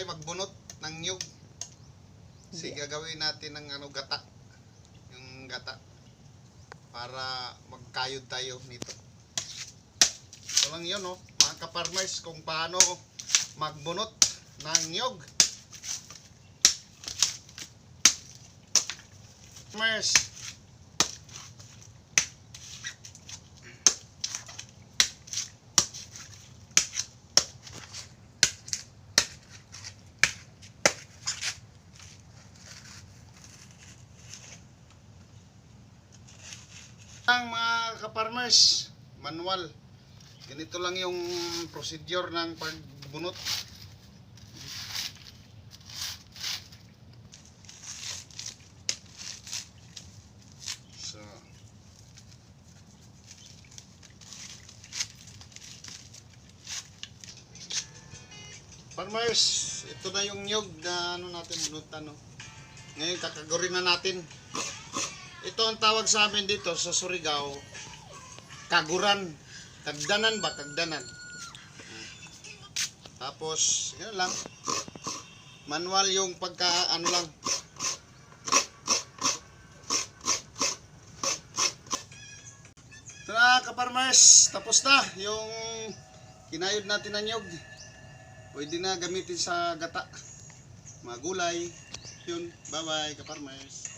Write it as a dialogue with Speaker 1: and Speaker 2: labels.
Speaker 1: magbunot ng niyog. Sige, gagawin natin ng gata. Yung gata. Para magkayod tayo nito. Ito lang yun, mga kaparmers, kung paano magbunot ng niyog. Farmers. Ang mga kaparmers, manual. Ganito lang yung procedure ng pagbunot. So, farmers, ito na yung niyog na natin bunutan, Ngayon kakagurin na natin. Ito ang tawag sa amin dito sa Surigao, kaguran. Kagdanan ba? Kagdanan. Tapos, yun lang. Manual yung pagka lang. Ito na kaparmers, tapos na yung kinayod natin na niyog. Pwede na gamitin sa gata. Mga gulay. Yun, bye bye kaparmers.